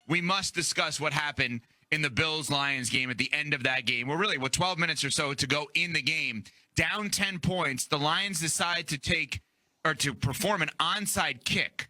we must discuss what happened in the Bills-Lions game at the end of that game. We're really, 12 minutes or so to go in the game. Down 10 points, the Lions decide to perform an onside kick.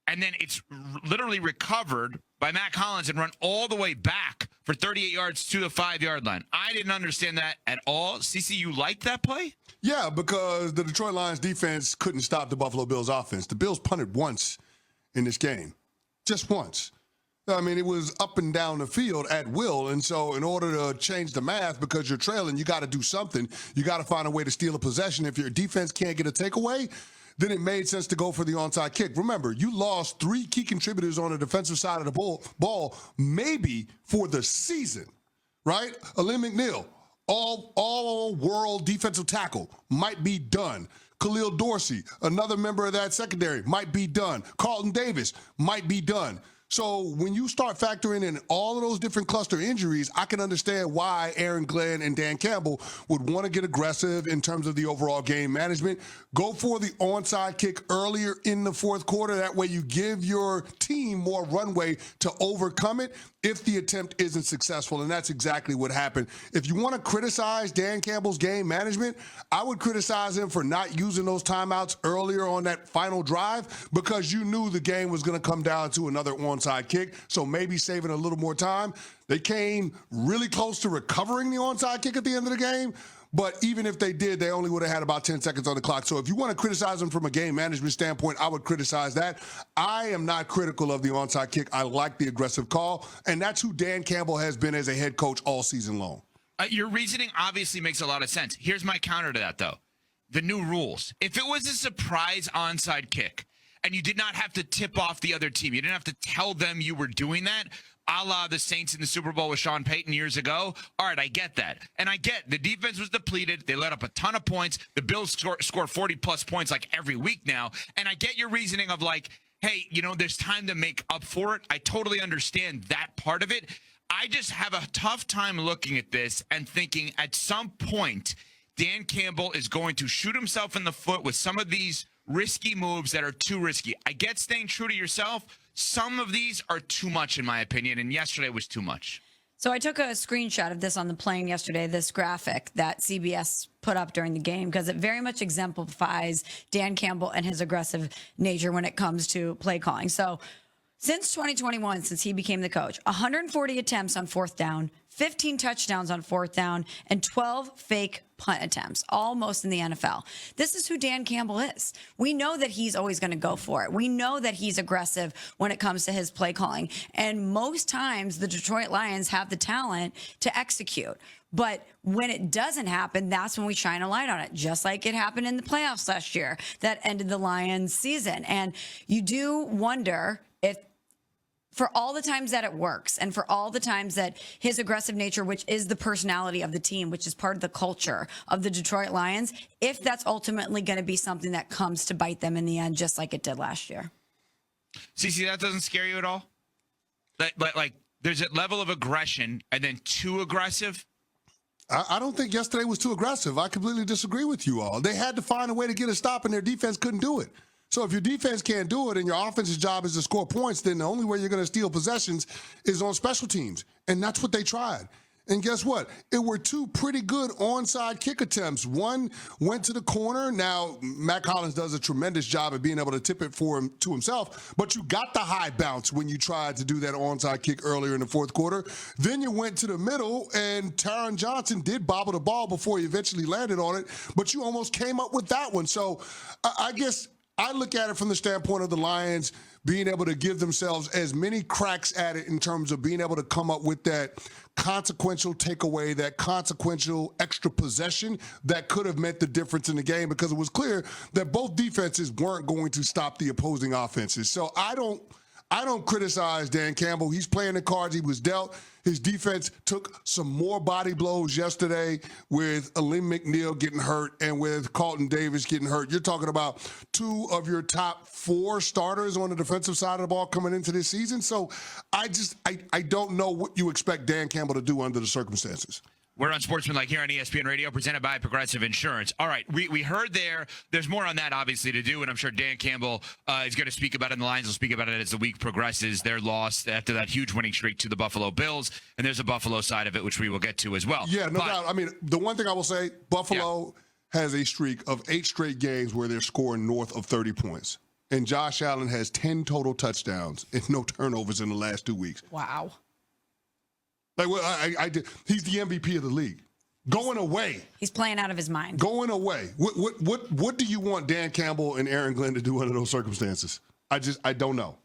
And then it's literally recovered by Matt Collins and run all the way back for 38 yards to the 5-yard line. I didn't understand that at all. CC, you liked that play? Yeah, because the Detroit Lions defense couldn't stop the Buffalo Bills offense. The Bills punted once in this game, just once. I mean, it was up and down the field at will. And so in order to change the math, because you're trailing, you got to do something. You got to find a way to steal a possession. If your defense can't get a takeaway, then it made sense to go for the onside kick. Remember, you lost 3 key contributors on the defensive side of the ball maybe for the season, right? Alim McNeil, all-world defensive tackle, might be done. Khalil Dorsey, another member of that secondary, might be done. Carlton Davis might be done. So when you start factoring in all of those different cluster injuries, I can understand why Aaron Glenn and Dan Campbell would want to get aggressive in terms of the overall game management. Go for the onside kick earlier in the fourth quarter. That way you give your team more runway to overcome it if the attempt isn't successful, and that's exactly what happened. If you want to criticize Dan Campbell's game management, I would criticize him for not using those timeouts earlier on that final drive because you knew the game was going to come down to another onside kick, so maybe saving a little more time. They came really close to recovering the onside kick at the end of the game, but even if they did, they only would have had about 10 seconds on the clock. So if you want to criticize them from a game management standpoint, I would criticize that. I am not critical of the onside kick. I like the aggressive call, and that's who Dan Campbell has been as a head coach all season long. Your reasoning obviously makes a lot of sense. Here's my counter to that, though. The new rules. If it was a surprise onside kick and you did not have to tip off the other team, you didn't have to tell them you were doing that, a la the Saints in the Super Bowl with Sean Payton years ago. All right, I get that. And I get the defense was depleted. They let up a ton of points. The Bills score 40-plus points like every week now. And I get your reasoning of like, hey, there's time to make up for it. I totally understand that part of it. I just have a tough time looking at this and thinking at some point Dan Campbell is going to shoot himself in the foot with some of these risky moves that are too risky. I get staying true to yourself. Some of these are too much, in my opinion, and yesterday was too much. So I took a screenshot of this on the plane yesterday, this graphic that CBS put up during the game, because it very much exemplifies Dan Campbell and his aggressive nature when it comes to play calling. So since 2021, since he became the coach, 140 attempts on fourth down, 15 touchdowns on fourth down, and 12 fake punt attempts, almost in the NFL. This is who Dan Campbell is. We know that he's always going to go for it. We know that he's aggressive when it comes to his play calling. And most times the Detroit Lions have the talent to execute. But when it doesn't happen, that's when we shine a light on it, just like it happened in the playoffs last year that ended the Lions season. And you do wonder if, for all the times that it works and for all the times that his aggressive nature, which is the personality of the team, which is part of the culture of the Detroit Lions, if that's ultimately going to be something that comes to bite them in the end, just like it did last year. CC, that doesn't scare you at all? Like there's a level of aggression and then too aggressive? I don't think yesterday was too aggressive. I completely disagree with you all. They had to find a way to get a stop, and their defense couldn't do it. So if your defense can't do it and your offense's job is to score points, then the only way you're going to steal possessions is on special teams. And that's what they tried. And guess what? It were 2 pretty good onside kick attempts. One went to the corner. Now, Matt Collins does a tremendous job at being able to tip it for him to himself, but you got the high bounce when you tried to do that onside kick earlier in the fourth quarter. Then you went to the middle, and Taron Johnson did bobble the ball before he eventually landed on it, but you almost came up with that one. So I guess I look at it from the standpoint of the Lions being able to give themselves as many cracks at it in terms of being able to come up with that consequential takeaway, that consequential extra possession that could have meant the difference in the game, because it was clear that both defenses weren't going to stop the opposing offenses. So I don't criticize Dan Campbell. He's playing the cards he was dealt. His defense took some more body blows yesterday with Alim McNeil getting hurt and with Carlton Davis getting hurt. You're talking about 2 of your top 4 starters on the defensive side of the ball coming into this season. So I don't know what you expect Dan Campbell to do under the circumstances. We're on Sportsmanlike here on ESPN Radio, presented by Progressive Insurance. All right, we heard there's more on that, obviously, to do, and I'm sure Dan Campbell is going to speak about it, and the Lions will speak about it as the week progresses. Their loss after that huge winning streak to the Buffalo Bills, and there's a Buffalo side of it, which we will get to as well. Yeah, no doubt. I mean, the one thing I will say, Buffalo has a streak of 8 straight games where they're scoring north of 30 points. And Josh Allen has 10 total touchdowns and no turnovers in the last 2 weeks. Wow. Like, well, he's the MVP of the league. Going away. He's playing out of his mind. Going away. What do you want Dan Campbell and Aaron Glenn to do under those circumstances? I don't know.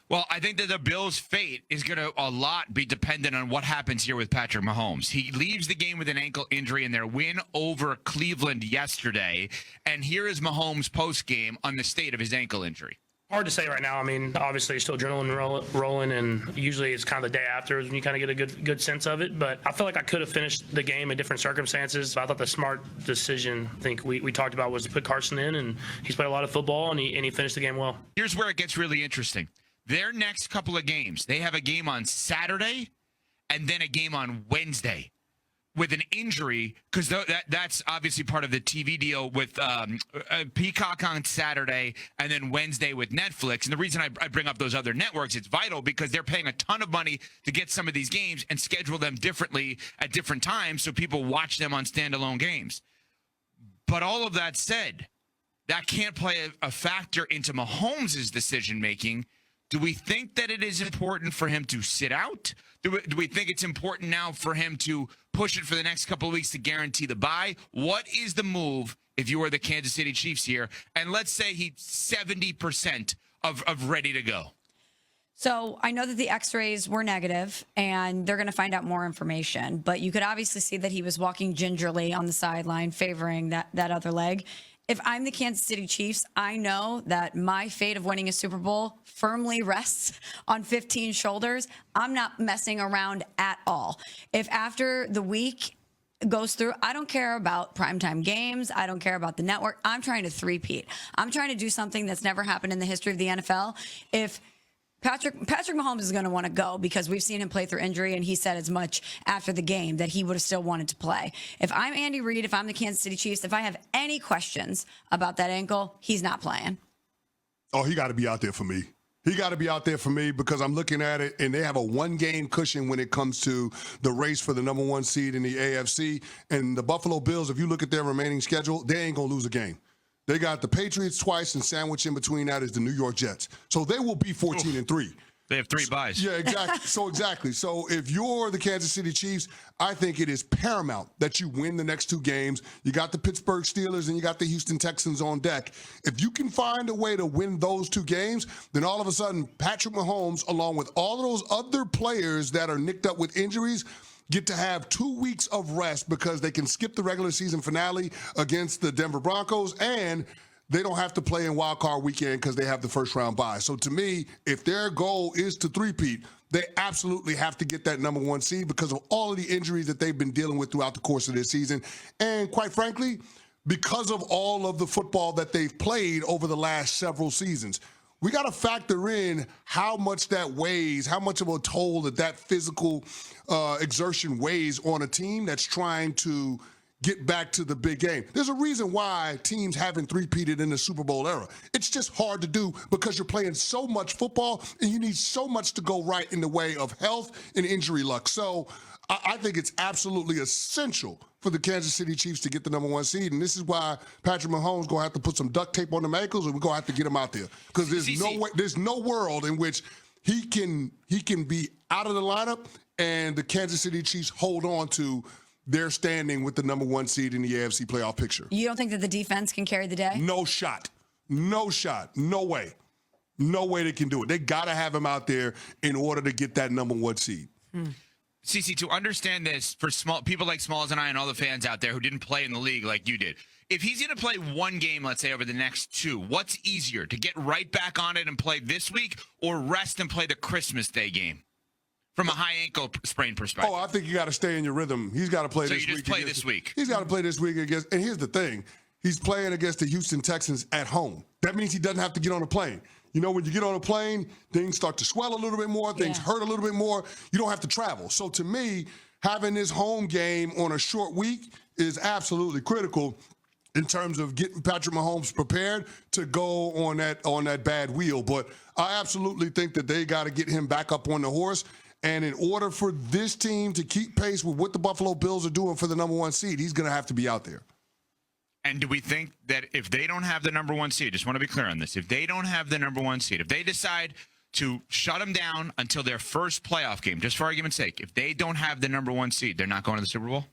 Well, I think that the Bills' fate is going to a lot be dependent on what happens here with Patrick Mahomes. He leaves the game with an ankle injury in their win over Cleveland yesterday. And here is Mahomes' post-game on the state of his ankle injury. Hard to say right now. I mean, obviously, still adrenaline rolling, and usually it's kind of the day after when you kind of get a good sense of it. But I feel like I could have finished the game in different circumstances. I thought the smart decision, I think we talked about, was to put Carson in, and he's played a lot of football, and he finished the game well. Here's where it gets really interesting. Their next couple of games, they have a game on Saturday and then a game on Wednesday with an injury, because that's obviously part of the TV deal with Peacock on Saturday and then Wednesday with Netflix. And the reason I bring up those other networks, it's vital because they're paying a ton of money to get some of these games and schedule them differently at different times so people watch them on standalone games. But all of that said, that can't play a factor into Mahomes' decision-making. Do we think that it is important for him to sit out? Do we think it's important now for him to push it for the next couple of weeks to guarantee the bye? What is the move if you are the Kansas City Chiefs here? And let's say he's 70% of ready to go. So I know that the x-rays were negative and they're going to find out more information, but you could obviously see that he was walking gingerly on the sideline, favoring that other leg. If I'm the Kansas City Chiefs, I know that my fate of winning a Super Bowl firmly rests on 15 shoulders. I'm not messing around at all. If after the week goes through, I don't care about primetime games. I don't care about the network. I'm trying to three-peat. I'm trying to do something that's never happened in the history of the NFL. If Patrick Mahomes is going to want to go because we've seen him play through injury, and he said as much after the game that he would have still wanted to play. If I'm Andy Reid, if I'm the Kansas City Chiefs, if I have any questions about that ankle, he's not playing. Oh, he got to be out there for me. He got to be out there for me because I'm looking at it, and they have a one-game cushion when it comes to the race for the number 1 seed in the AFC. And the Buffalo Bills, if you look at their remaining schedule, they ain't going to lose a game. They got the Patriots twice, and sandwiched in between that is the New York Jets. So they will be 14-3. They have 3 byes. Yeah, exactly. So if you're the Kansas City Chiefs, I think it is paramount that you win the next 2 games. You got the Pittsburgh Steelers and you got the Houston Texans on deck. If you can find a way to win those 2 games, then all of a sudden Patrick Mahomes, along with all of those other players that are nicked up with injuries, get to have 2 weeks of rest because they can skip the regular season finale against the Denver Broncos, and they don't have to play in wild card weekend because they have the first round bye. So to me, if their goal is to three-peat, they absolutely have to get that number 1 seed because of all of the injuries that they've been dealing with throughout the course of this season. And quite frankly, because of all of the football that they've played over the last several seasons. We got to factor in how much that weighs, how much of a toll that physical exertion weighs on a team that's trying to get back to the big game. There's a reason why teams haven't three-peated in the Super Bowl era. It's just hard to do because you're playing so much football and you need so much to go right in the way of health and injury luck. So I think it's absolutely essential for the Kansas City Chiefs to get the number 1 seed. And this is why Patrick Mahomes going to have to put some duct tape on the ankles, and we're going to have to get him out there because there's no world in which he can be out of the lineup and the Kansas City Chiefs hold on to their standing with the number 1 seed in the AFC playoff picture. You don't think that the defense can carry the day? No shot. No way. No way they can do it. They got to have him out there in order to get that number 1 seed. CC, to understand this, for small people like Smalls and I and all the fans out there who didn't play in the league like you did, if he's going to play 1 game, let's say, over the next 2, what's easier, to get right back on it and play this week or rest and play the Christmas Day game? From a high ankle sprain perspective. Oh, I think you got to stay in your rhythm. He's got to play this week. So you just play this week. He's got to play this week against, and here's the thing. He's playing against the Houston Texans at home. That means he doesn't have to get on a plane. You know, when you get on a plane, things start to swell a little bit more, things hurt a little bit more. You don't have to travel. So to me, having this home game on a short week is absolutely critical in terms of getting Patrick Mahomes prepared to go on that bad wheel. But I absolutely think that they got to get him back up on the horse. And in order for this team to keep pace with what the Buffalo Bills are doing for the number 1 seed, he's going to have to be out there. And do we think that if they don't have the number 1 seed, just want to be clear on this, if they don't have the number 1 seed, if they decide to shut them down until their first playoff game, just for argument's sake, if they don't have the number 1 seed, they're not going to the Super Bowl?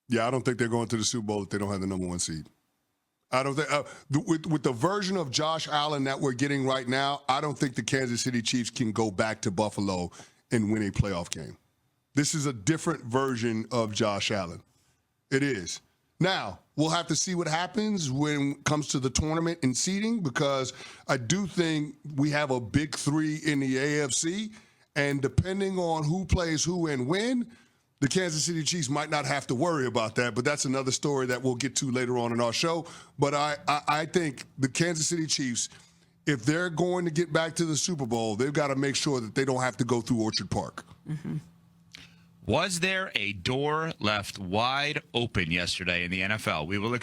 Yeah, I don't think they're going to the Super Bowl if they don't have the number 1 seed. I don't think with the version of Josh Allen that we're getting right now, I don't think the Kansas City Chiefs can go back to Buffalo and win a playoff game. This is a different version of Josh Allen. It is. Now, we'll have to see what happens when it comes to the tournament and seeding, because I do think we have a big 3 in the AFC, and depending on who plays who and when, the Kansas City Chiefs might not have to worry about that, but that's another story that we'll get to later on in our show. But I think the Kansas City Chiefs, if they're going to get back to the Super Bowl, they've got to make sure that they don't have to go through Orchard Park. Mm-hmm. Was there a door left wide open yesterday in the NFL? We will